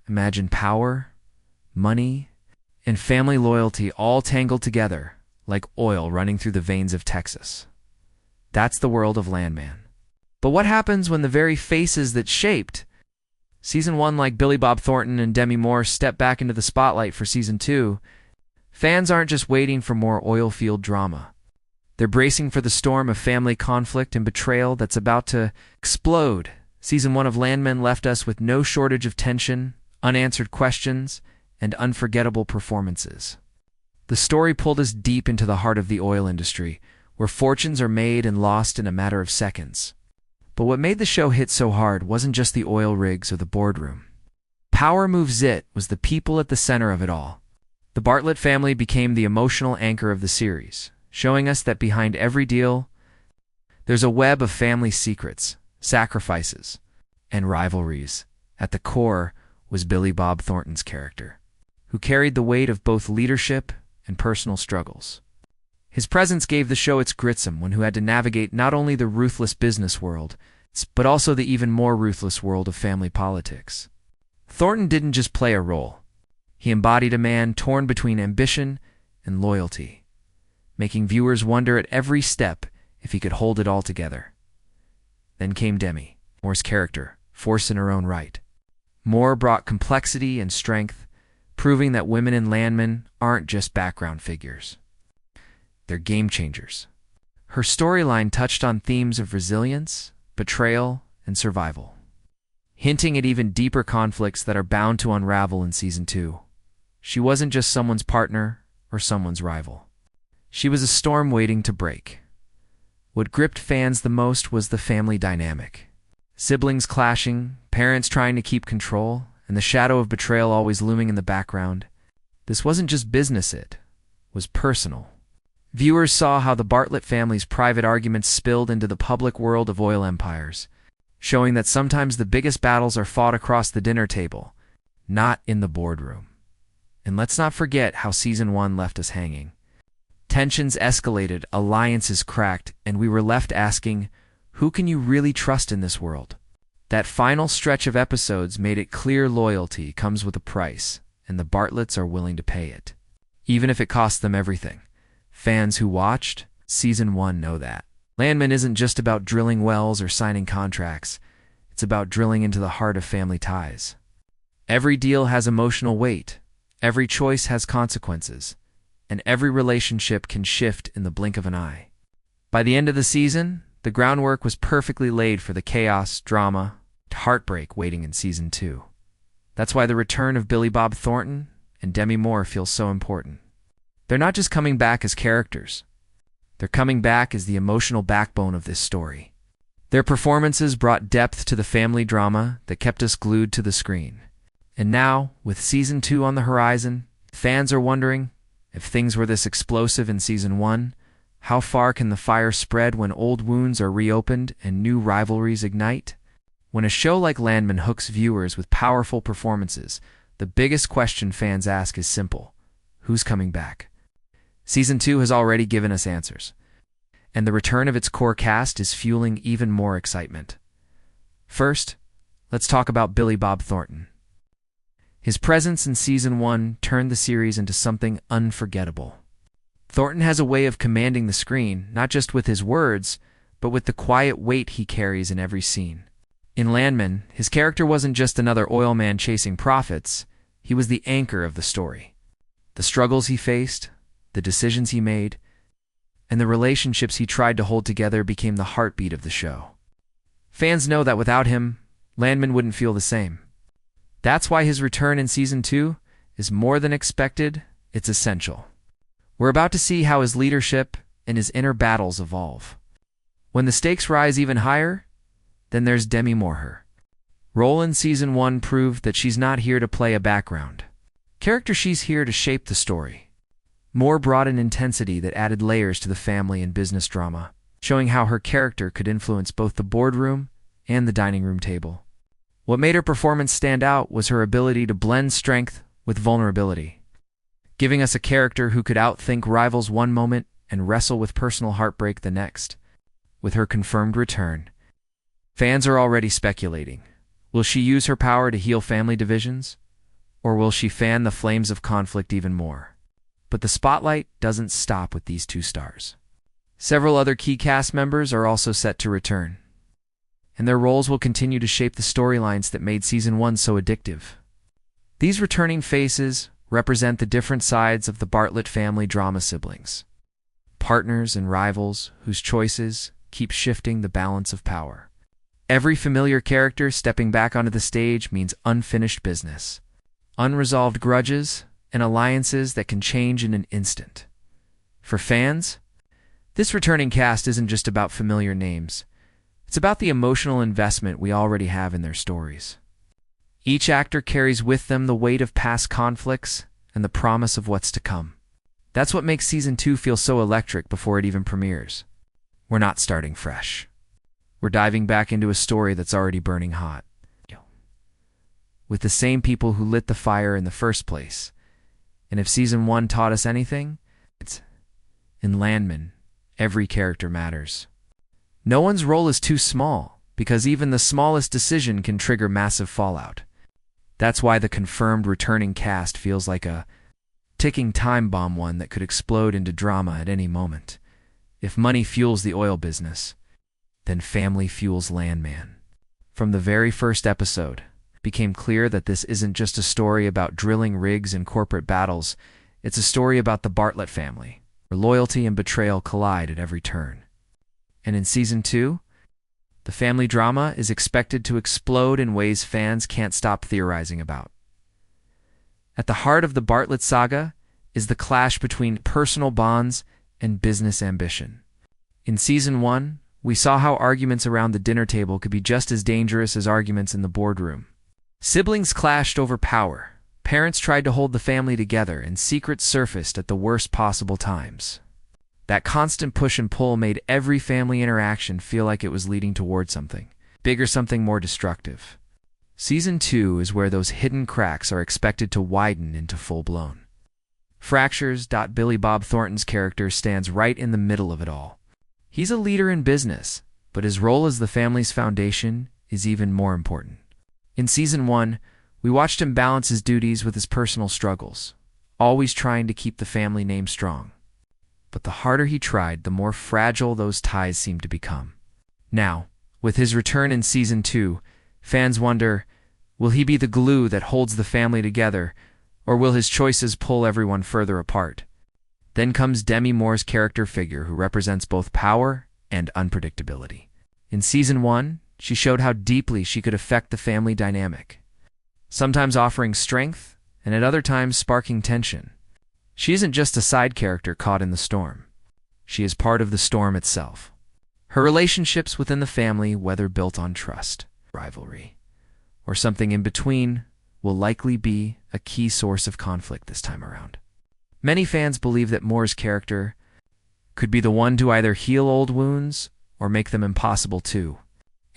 Imagine power, money, and family loyalty all tangled together like oil running through the veins of Texas. That's the world of Landman. But what happens when the very faces that shaped Season 1, like Billy Bob Thornton and Demi Moore, step back into the spotlight for Season 2? Fans aren't just waiting for more oil-field drama. They're bracing for the storm of family conflict and betrayal that's about to explode. Season 1 of Landman left us with no shortage of tension, unanswered questions, and unforgettable performances. The story pulled us deep into the heart of the oil industry, where fortunes are made and lost in a matter of seconds. But what made the show hit so hard wasn't just the oil rigs or the boardroom. Power Moves It was the people at the center of it all. The Bartlett family became the emotional anchor of the series, showing us that behind every deal, there's a web of family secrets, sacrifices, and rivalries. At the core was Billy Bob Thornton's character, who carried the weight of both leadership and personal struggles. His presence gave the show its gritsome when who had to navigate not only the ruthless business world, but also the even more ruthless world of family politics. Thornton didn't just play a role. He embodied a man torn between ambition and loyalty, making viewers wonder at every step if he could hold it all together. Then came Demi Moore's character, force in her own right. Moore brought complexity and strength, proving that women in Landman aren't just background figures. They're game changers. Her storyline touched on themes of resilience, betrayal, and survival, hinting at even deeper conflicts that are bound to unravel in Season 2. She wasn't just someone's partner or someone's rival. She was a storm waiting to break. What gripped fans the most was the family dynamic. Siblings clashing, parents trying to keep control, and the shadow of betrayal always looming in the background. This wasn't just business, it was personal. Viewers saw how the Bartlett family's private arguments spilled into the public world of oil empires, showing that sometimes the biggest battles are fought across the dinner table, not in the boardroom. And let's not forget how Season 1 left us hanging. Tensions escalated, alliances cracked, and we were left asking, who can you really trust in this world? That final stretch of episodes made it clear loyalty comes with a price, and the Bartletts are willing to pay it, even if it costs them everything. Fans who watched Season 1 know that. Landman isn't just about drilling wells or signing contracts. It's about drilling into the heart of family ties. Every deal has emotional weight, every choice has consequences, and every relationship can shift in the blink of an eye. By the end of the season, the groundwork was perfectly laid for the chaos, drama, and heartbreak waiting in Season 2. That's why the return of Billy Bob Thornton and Demi Moore feels so important. They're not just coming back as characters. They're coming back as the emotional backbone of this story. Their performances brought depth to the family drama that kept us glued to the screen. And now, with Season 2 on the horizon, fans are wondering, if things were this explosive in Season 1, how far can the fire spread when old wounds are reopened and new rivalries ignite? When a show like Landman hooks viewers with powerful performances, the biggest question fans ask is simple: who's coming back? Season 2 has already given us answers, and the return of its core cast is fueling even more excitement. First, let's talk about Billy Bob Thornton. His presence in Season 1 turned the series into something unforgettable. Thornton has a way of commanding the screen, not just with his words, but with the quiet weight he carries in every scene. In Landman, his character wasn't just another oil man chasing profits, he was the anchor of the story. The struggles he faced, the decisions he made, and the relationships he tried to hold together became the heartbeat of the show. Fans know that without him, Landman wouldn't feel the same. That's why his return in Season 2 is more than expected, it's essential. We're about to see how his leadership and his inner battles evolve. When the stakes rise even higher, then there's Demi Moore. Her role in Season 1 proved that she's not here to play a background character, she's here to shape the story. Moore brought an intensity that added layers to the family and business drama, showing how her character could influence both the boardroom and the dining room table. What made her performance stand out was her ability to blend strength with vulnerability, giving us a character who could outthink rivals one moment and wrestle with personal heartbreak the next. With her confirmed return, fans are already speculating. Will she use her power to heal family divisions? Or will she fan the flames of conflict even more? But the spotlight doesn't stop with these two stars. Several other key cast members are also set to return, and their roles will continue to shape the storylines that made Season 1 so addictive. These returning faces represent the different sides of the Bartlett family drama siblings, partners and rivals whose choices keep shifting the balance of power. Every familiar character stepping back onto the stage means unfinished business, unresolved grudges, and alliances that can change in an instant. For fans, this returning cast isn't just about familiar names. It's about the emotional investment we already have in their stories. Each actor carries with them the weight of past conflicts and the promise of what's to come. That's what makes Season 2 feel so electric before it even premieres. We're not starting fresh. We're diving back into a story that's already burning hot, with the same people who lit the fire in the first place. And if Season 1 taught us anything, it's in Landman, every character matters. No one's role is too small, because even the smallest decision can trigger massive fallout. That's why the confirmed returning cast feels like a ticking time bomb, one that could explode into drama at any moment. If money fuels the oil business, then family fuels Landman. From the very first episode, it became clear that this isn't just a story about drilling rigs and corporate battles. It's a story about the Bartlett family, where loyalty and betrayal collide at every turn. And in Season 2, the family drama is expected to explode in ways fans can't stop theorizing about. At the heart of the Bartlett saga is the clash between personal bonds and business ambition. In Season 1, we saw how arguments around the dinner table could be just as dangerous as arguments in the boardroom. Siblings clashed over power, parents tried to hold the family together, and secrets surfaced at the worst possible times. That constant push and pull made every family interaction feel like it was leading toward something bigger, something more destructive. Season 2 is where those hidden cracks are expected to widen into full-blown fractures. Billy Bob Thornton's character stands right in the middle of it all. He's a leader in business, but his role as the family's foundation is even more important. In Season 1, we watched him balance his duties with his personal struggles, always trying to keep the family name strong. But the harder he tried, the more fragile those ties seemed to become. Now, with his return in Season 2, fans wonder, will he be the glue that holds the family together, or will his choices pull everyone further apart? Then comes Demi Moore's character figure, who represents both power and unpredictability. In Season 1, she showed how deeply she could affect the family dynamic, sometimes offering strength and at other times sparking tension. She isn't just a side character caught in the storm. She is part of the storm itself. Her relationships within the family, whether built on trust, rivalry, or something in between, will likely be a key source of conflict this time around. Many fans believe that Moore's character could be the one to either heal old wounds or make them impossible to.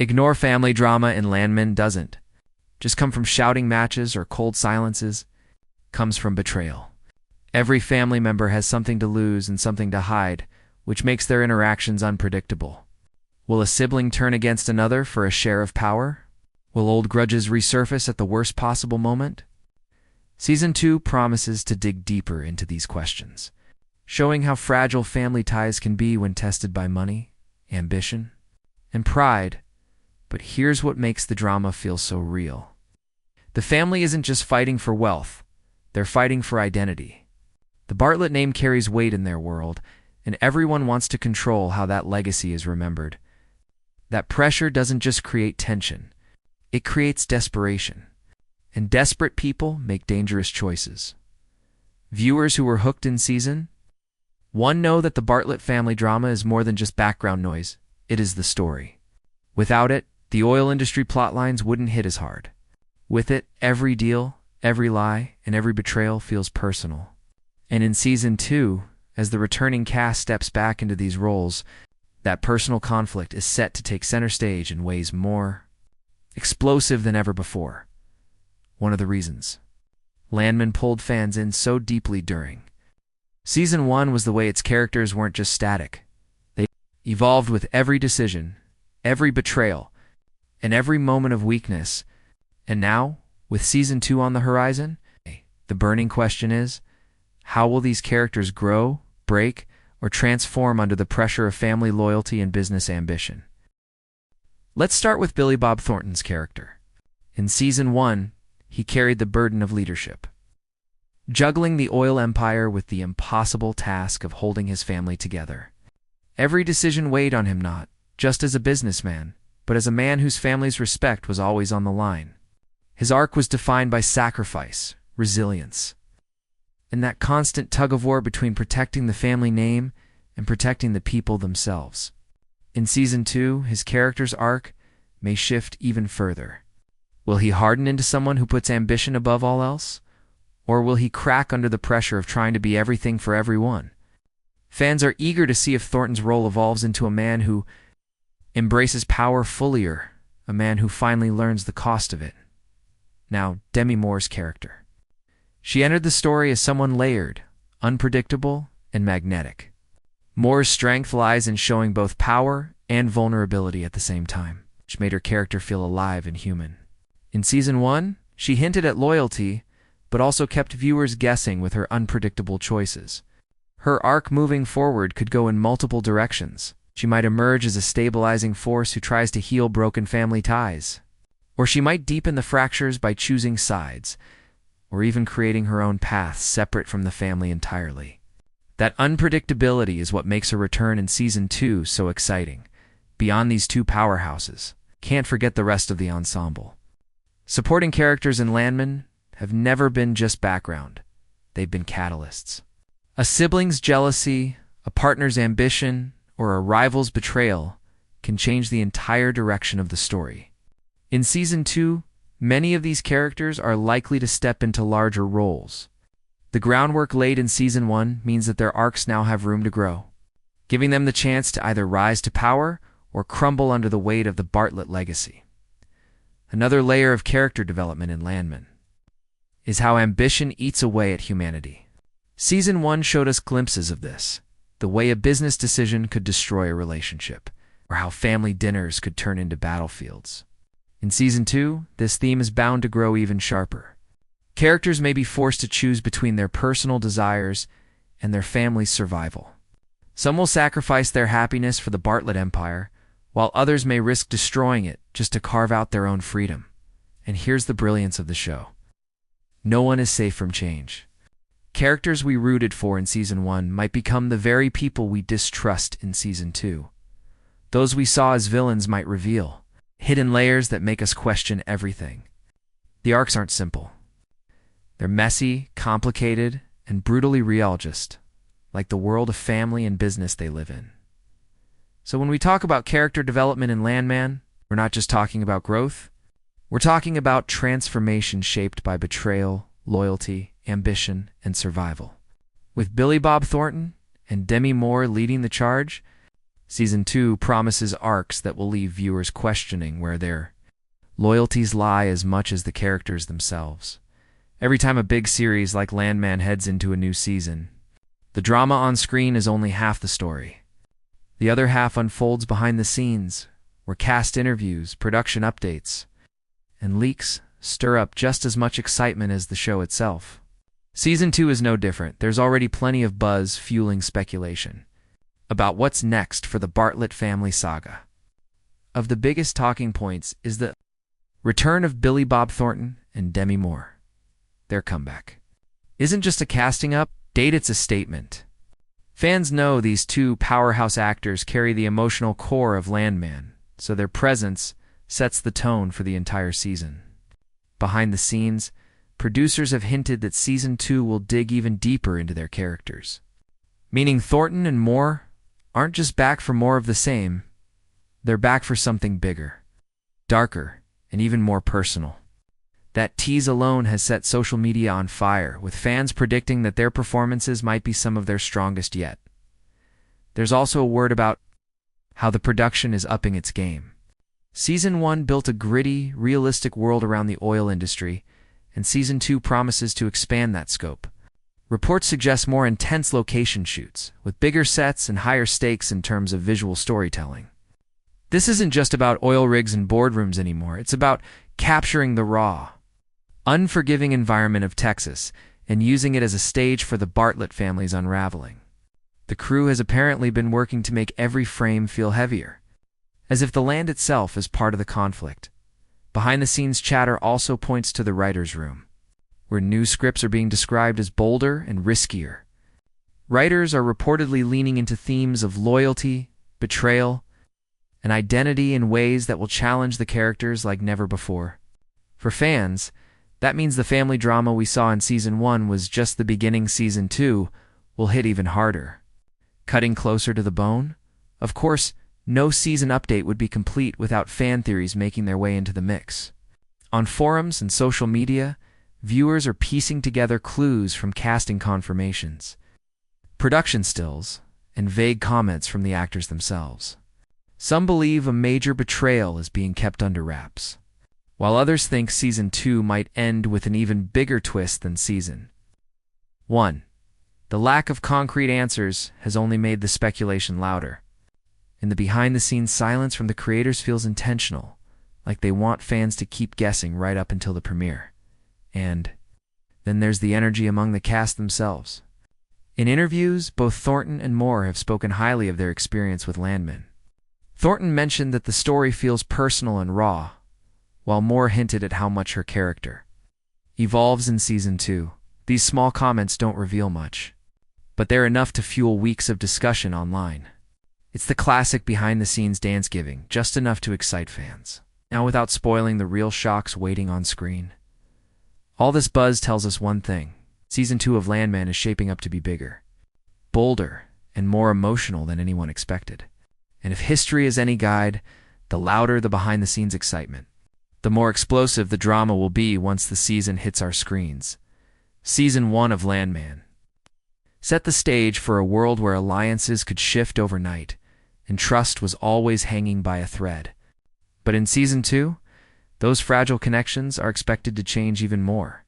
Ignore family drama in Landman doesn't just come from shouting matches or cold silences. It comes from betrayal. Every family member has something to lose and something to hide, which makes their interactions unpredictable. Will a sibling turn against another for a share of power? Will old grudges resurface at the worst possible moment? Season 2 promises to dig deeper into these questions, showing how fragile family ties can be when tested by money, ambition, and pride. But here's what makes the drama feel so real. The family isn't just fighting for wealth, they're fighting for identity. The Bartlett name carries weight in their world, and everyone wants to control how that legacy is remembered. That pressure doesn't just create tension, it creates desperation. And desperate people make dangerous choices. Viewers who were hooked in Season 1 know that the Bartlett family drama is more than just background noise, it is the story. Without it, the oil industry plotlines wouldn't hit as hard. With it, every deal, every lie, and every betrayal feels personal. And in Season 2, as the returning cast steps back into these roles, that personal conflict is set to take center stage in ways more explosive than ever before. One of the reasons Landman pulled fans in so deeply during Season 1 was the way its characters weren't just static. They evolved with every decision, every betrayal, and every moment of weakness. And now, with Season 2 on the horizon, The burning question is, how will these characters grow, break, or transform under the pressure of family loyalty and business ambition? Let's start with Billy Bob Thornton's character. In Season 1, he carried the burden of leadership, juggling the oil empire with the impossible task of holding his family together. Every decision weighed on him, not just as a businessman, but as a man whose family's respect was always on the line. His arc was defined by sacrifice, resilience, and that constant tug-of-war between protecting the family name and protecting the people themselves. In Season 2, his character's arc may shift even further. Will he harden into someone who puts ambition above all else? Or will he crack under the pressure of trying to be everything for everyone? Fans are eager to see if Thornton's role evolves into a man who embraces power fully, or a man who finally learns the cost of it. Now, Demi Moore's character. She entered the story as someone layered, unpredictable, and magnetic. Moore's strength lies in showing both power and vulnerability at the same time, which made her character feel alive and human. In Season 1, she hinted at loyalty, but also kept viewers guessing with her unpredictable choices. Her arc moving forward could go in multiple directions. She might emerge as a stabilizing force who tries to heal broken family ties. Or she might deepen the fractures by choosing sides, or even creating her own path separate from the family entirely. That unpredictability is what makes her return in Season 2 so exciting. Beyond these two powerhouses, can't forget the rest of the ensemble. Supporting characters in Landman have never been just background. They've been catalysts. A sibling's jealousy, a partner's ambition, or a rival's betrayal can change the entire direction of the story. In Season 2, many of these characters are likely to step into larger roles. The groundwork laid in Season 1 means that their arcs now have room to grow, giving them the chance to either rise to power or crumble under the weight of the Bartlett legacy. Another layer of character development in Landman is how ambition eats away at humanity. Season 1 showed us glimpses of this, the way a business decision could destroy a relationship, or how family dinners could turn into battlefields. In Season 2, this theme is bound to grow even sharper. Characters may be forced to choose between their personal desires and their family's survival. Some will sacrifice their happiness for the Bartlett empire, while others may risk destroying it just to carve out their own freedom. And here's the brilliance of the show. No one is safe from change. Characters we rooted for in Season 1 might become the very people we distrust in Season 2. Those we saw as villains might reveal hidden layers that make us question everything. The arcs aren't simple. They're messy, complicated, and brutally real, just like the world of family and business they live in. So when we talk about character development in Landman, we're not just talking about growth. We're talking about transformation shaped by betrayal, loyalty, ambition, and survival. With Billy Bob Thornton and Demi Moore leading the charge, Season 2 promises arcs that will leave viewers questioning where their loyalties lie as much as the characters themselves. Every time a big series like Landman heads into a new season, the drama on screen is only half the story. The other half unfolds behind the scenes, where cast interviews, production updates, and leaks stir up just as much excitement as the show itself. Season 2 is no different. There's already plenty of buzz fueling speculation about what's next for the Bartlett family saga. Of the biggest talking points is the return of Billy Bob Thornton and Demi Moore. Their comeback isn't just a casting update, it's a statement. Fans know these two powerhouse actors carry the emotional core of Landman, so their presence sets the tone for the entire season. Behind the scenes, producers have hinted that Season 2 will dig even deeper into their characters, meaning Thornton and Moore aren't just back for more of the same, they're back for something bigger, darker, and even more personal. That tease alone has set social media on fire, with fans predicting that their performances might be some of their strongest yet. There's also a word about how the production is upping its game. Season 1 built a gritty, realistic world around the oil industry, and Season 2 promises to expand that scope. Reports suggest more intense location shoots, with bigger sets and higher stakes in terms of visual storytelling. This isn't just about oil rigs and boardrooms anymore. It's about capturing the raw, unforgiving environment of Texas and using it as a stage for the Bartlett family's unraveling. The crew has apparently been working to make every frame feel heavier, as if the land itself is part of the conflict. Behind-the-scenes chatter also points to the writer's room, where new scripts are being described as bolder and riskier. Writers are reportedly leaning into themes of loyalty, betrayal, and identity in ways that will challenge the characters like never before. For fans, that means the family drama we saw in Season 1 was just the beginning. Season 2 will hit even harder. Cutting closer to the bone? Of course, no season update would be complete without fan theories making their way into the mix. On forums and social media, viewers are piecing together clues from casting confirmations, production stills, and vague comments from the actors themselves. Some believe a major betrayal is being kept under wraps, while others think Season 2 might end with an even bigger twist than Season 1. The lack of concrete answers has only made the speculation louder. And the behind-the-scenes silence from the creators feels intentional, like they want fans to keep guessing right up until the premiere. And then there's the energy among the cast themselves. In interviews, both Thornton and Moore have spoken highly of their experience with Landman. Thornton mentioned that the story feels personal and raw, while Moore hinted at how much her character evolves in Season 2. These small comments don't reveal much, but they're enough to fuel weeks of discussion online. It's the classic behind-the-scenes dance-giving, just enough to excite fans. Now, without spoiling the real shocks waiting on screen. All this buzz tells us one thing. Season 2 of Landman is shaping up to be bigger, bolder, and more emotional than anyone expected. And if history is any guide, the louder the behind-the-scenes excitement, the more explosive the drama will be once the season hits our screens. Season 1 of Landman set the stage for a world where alliances could shift overnight, and trust was always hanging by a thread. But in Season 2, those fragile connections are expected to change even more,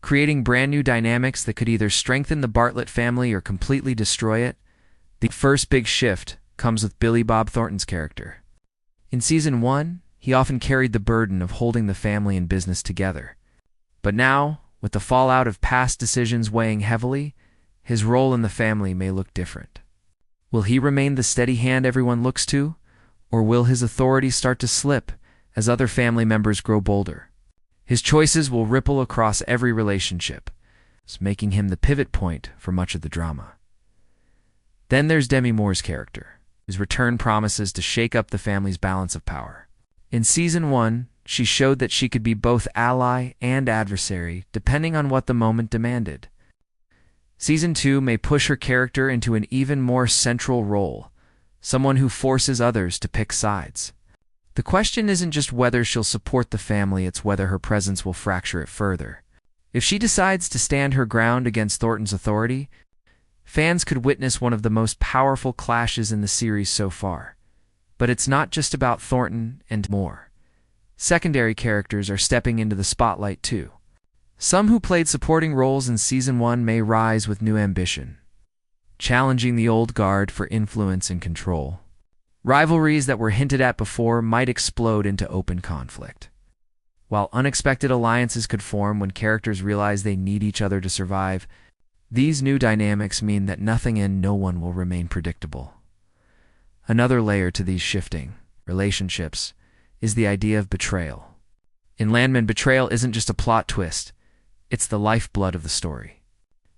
creating brand new dynamics that could either strengthen the Bartlett family or completely destroy it. The first big shift comes with Billy Bob Thornton's character. In Season 1, he often carried the burden of holding the family and business together. But now, with the fallout of past decisions weighing heavily, his role in the family may look different. Will he remain the steady hand everyone looks to, or will his authority start to slip as other family members grow bolder? His choices will ripple across every relationship, making him the pivot point for much of the drama. Then there's Demi Moore's character, whose return promises to shake up the family's balance of power. In Season 1, she showed that she could be both ally and adversary, depending on what the moment demanded. Season 2 may push her character into an even more central role, someone who forces others to pick sides. The question isn't just whether she'll support the family, it's whether her presence will fracture it further. If she decides to stand her ground against Thornton's authority, fans could witness one of the most powerful clashes in the series so far. But it's not just about Thornton and Moore. Secondary characters are stepping into the spotlight too. Some who played supporting roles in Season 1 may rise with new ambition, challenging the old guard for influence and control. Rivalries that were hinted at before might explode into open conflict, while unexpected alliances could form when characters realize they need each other to survive. These new dynamics mean that nothing and no one will remain predictable. Another layer to these shifting relationships is the idea of betrayal. In Landman, betrayal isn't just a plot twist, it's the lifeblood of the story.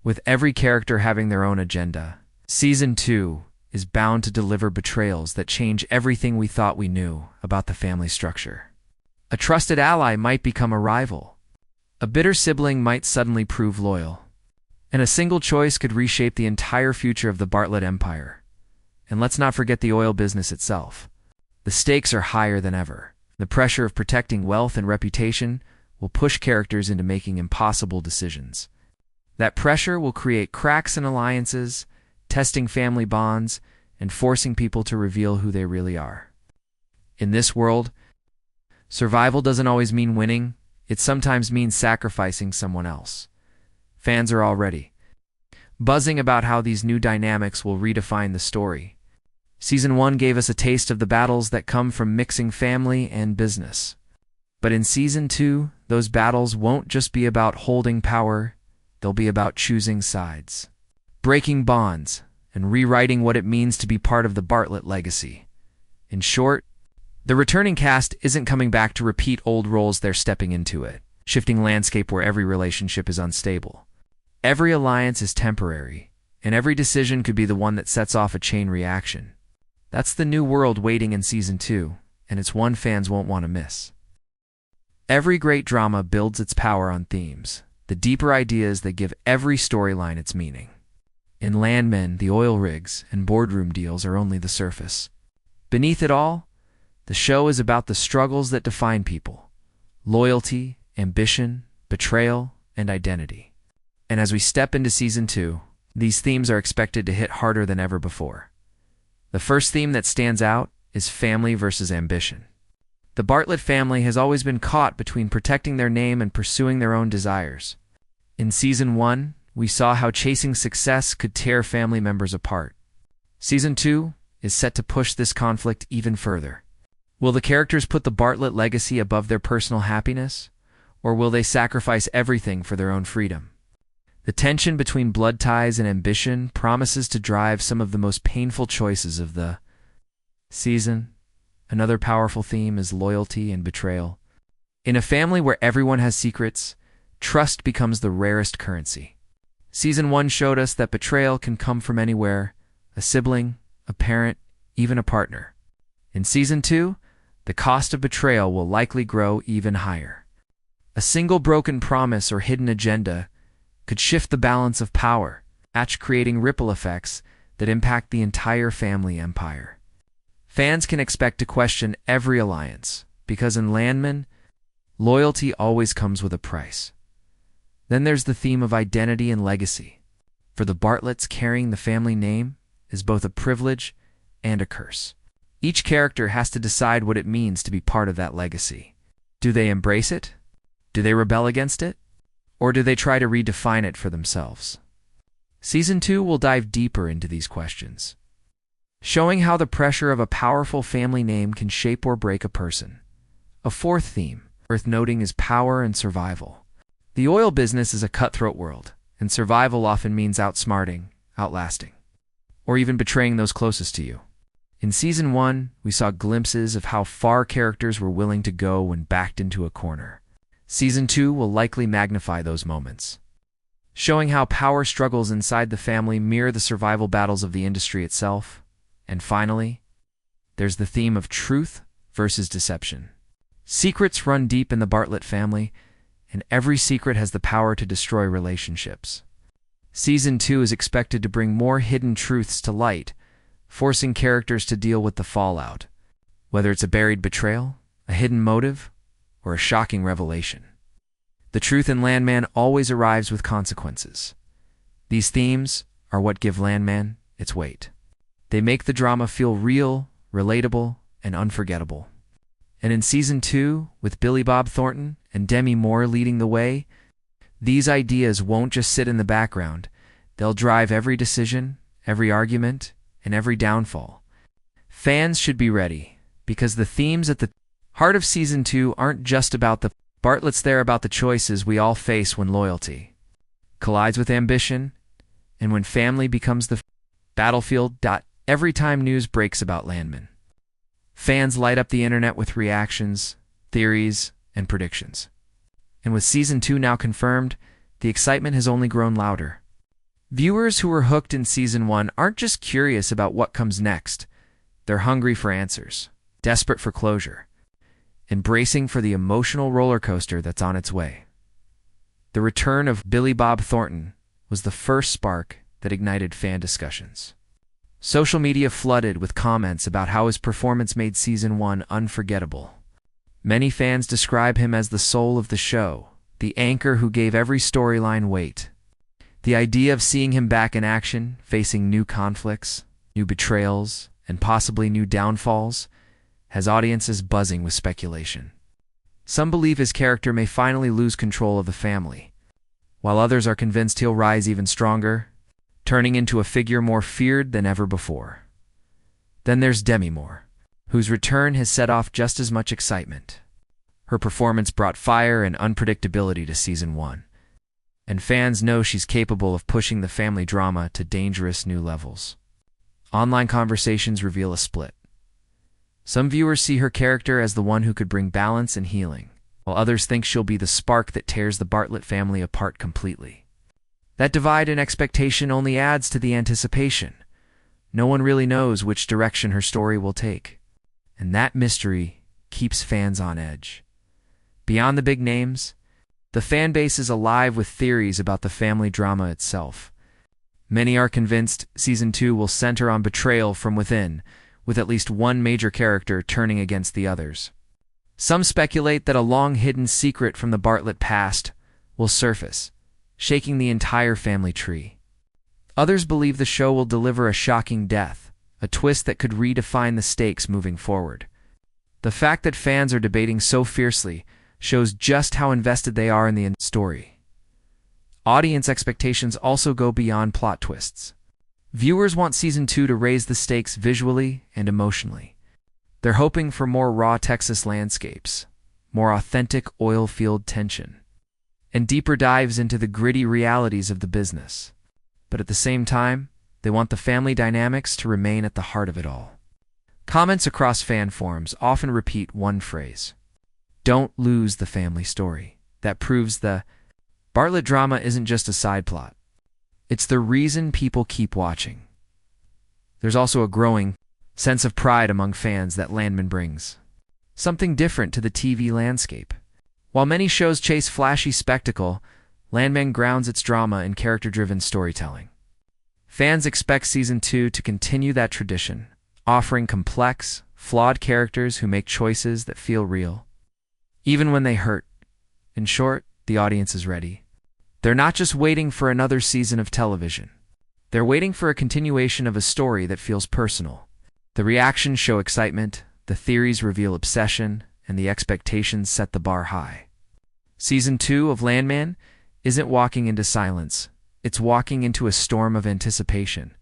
With every character having their own agenda, Season 2 is bound to deliver betrayals that change everything we thought we knew about the family structure. A trusted ally might become a rival. A bitter sibling might suddenly prove loyal. And a single choice could reshape the entire future of the Bartlett empire. And let's not forget the oil business itself. The stakes are higher than ever. The pressure of protecting wealth and reputation will push characters into making impossible decisions. That pressure will create cracks in alliances, testing family bonds, and forcing people to reveal who they really are. In this world, survival doesn't always mean winning. It sometimes means sacrificing someone else. Fans are already buzzing about how these new dynamics will redefine the story. Season 1 gave us a taste of the battles that come from mixing family and business. But in Season 2, those battles won't just be about holding power, they'll be about choosing sides, breaking bonds, and rewriting what it means to be part of the Bartlett legacy. In short, the returning cast isn't coming back to repeat old roles, they're stepping into it, shifting landscape where every relationship is unstable. Every alliance is temporary, and every decision could be the one that sets off a chain reaction. That's the new world waiting in Season 2, and it's one fans won't want to miss. Every great drama builds its power on themes, the deeper ideas that give every storyline its meaning. In Landman, the oil rigs and boardroom deals are only the surface. Beneath it all, the show is about the struggles that define people: loyalty, ambition, betrayal, and identity. And as we step into Season 2, these themes are expected to hit harder than ever before. The first theme that stands out is family versus ambition. The Bartlett family has always been caught between protecting their name and pursuing their own desires. In Season 1, we saw how chasing success could tear family members apart. Season 2 is set to push this conflict even further. Will the characters put the Bartlett legacy above their personal happiness, or will they sacrifice everything for their own freedom? The tension between blood ties and ambition promises to drive some of the most painful choices of the season. Another powerful theme is loyalty and betrayal. In a family where everyone has secrets, trust becomes the rarest currency. Season 1 showed us that betrayal can come from anywhere: a sibling, a parent, even a partner. In Season 2, the cost of betrayal will likely grow even higher. A single broken promise or hidden agenda could shift the balance of power, creating ripple effects that impact the entire family empire. Fans can expect to question every alliance, because in Landman, loyalty always comes with a price. Then there's the theme of identity and legacy. For the Bartletts, carrying the family name is both a privilege and a curse. Each character has to decide what it means to be part of that legacy. Do they embrace it? Do they rebel against it? Or do they try to redefine it for themselves? Season 2 will dive deeper into these questions, showing how the pressure of a powerful family name can shape or break a person. A fourth theme worth noting is power and survival. The oil business is a cutthroat world, and survival often means outsmarting, outlasting, or even betraying those closest to you. In Season 1, we saw glimpses of how far characters were willing to go when backed into a corner. Season 2 will likely magnify those moments, showing how power struggles inside the family mirror the survival battles of the industry itself. And finally, there's the theme of truth versus deception. Secrets run deep in the Bartlett family, and every secret has the power to destroy relationships. Season 2 is expected to bring more hidden truths to light, forcing characters to deal with the fallout, whether it's a buried betrayal, a hidden motive, or a shocking revelation. The truth in Landman always arrives with consequences. These themes are what give Landman its weight. They make the drama feel real, relatable, and unforgettable. And in Season 2, with Billy Bob Thornton and Demi Moore leading the way, these ideas won't just sit in the background. They'll drive every decision, every argument, and every downfall. Fans should be ready, because the themes at the heart of Season 2 aren't just about the Bartletts, they're about the choices we all face when loyalty collides with ambition, and when family becomes the battlefield. Every time news breaks about Landman, fans light up the internet with reactions, theories, and predictions. And with Season 2 now confirmed, the excitement has only grown louder. Viewers who were hooked in Season 1 aren't just curious about what comes next. They're hungry for answers, desperate for closure, embracing for the emotional roller coaster that's on its way. The return of Billy Bob Thornton was the first spark that ignited fan discussions. Social media flooded with comments about how his performance made Season 1 unforgettable. Many fans describe him as the soul of the show, the anchor who gave every storyline weight. The idea of seeing him back in action, facing new conflicts, new betrayals, and possibly new downfalls, has audiences buzzing with speculation. Some believe his character may finally lose control of the family, while others are convinced he'll rise even stronger, turning into a figure more feared than ever before. Then there's Demi Moore, whose return has set off just as much excitement. Her performance brought fire and unpredictability to Season 1, and fans know she's capable of pushing the family drama to dangerous new levels. Online conversations reveal a split. Some viewers see her character as the one who could bring balance and healing, while others think she'll be the spark that tears the Bartlett family apart completely. That divide in expectation only adds to the anticipation. No one really knows which direction her story will take, and that mystery keeps fans on edge. Beyond the big names, the fan base is alive with theories about the family drama itself. Many are convinced Season 2 will center on betrayal from within, with at least one major character turning against the others. Some speculate that a long-hidden secret from the Bartlett past will surface, shaking the entire family tree. Others believe the show will deliver a shocking death, a twist that could redefine the stakes moving forward. The fact that fans are debating so fiercely shows just how invested they are in the story. Audience expectations also go beyond plot twists. Viewers want Season 2 to raise the stakes visually and emotionally. They're hoping for more raw Texas landscapes, more authentic oil field tension, and deeper dives into the gritty realities of the business. But at the same time, they want the family dynamics to remain at the heart of it all. Comments across fan forums often repeat one phrase: "Don't lose the family story." That proves the Bartlett drama isn't just a side plot. It's the reason people keep watching. There's also a growing sense of pride among fans that Landman brings, something different to the TV landscape. While many shows chase flashy spectacle, Landman grounds its drama in character-driven storytelling. Fans expect Season 2 to continue that tradition, offering complex, flawed characters who make choices that feel real, even when they hurt. In short, the audience is ready. They're not just waiting for another season of television. They're waiting for a continuation of a story that feels personal. The reactions show excitement, the theories reveal obsession, and the expectations set the bar high. Season 2 of Landman isn't walking into silence. It's walking into a storm of anticipation.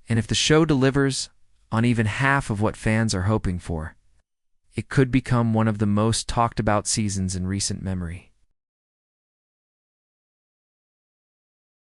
And if the show delivers on even half of what fans are hoping for, it could become one of the most talked about seasons in recent memory.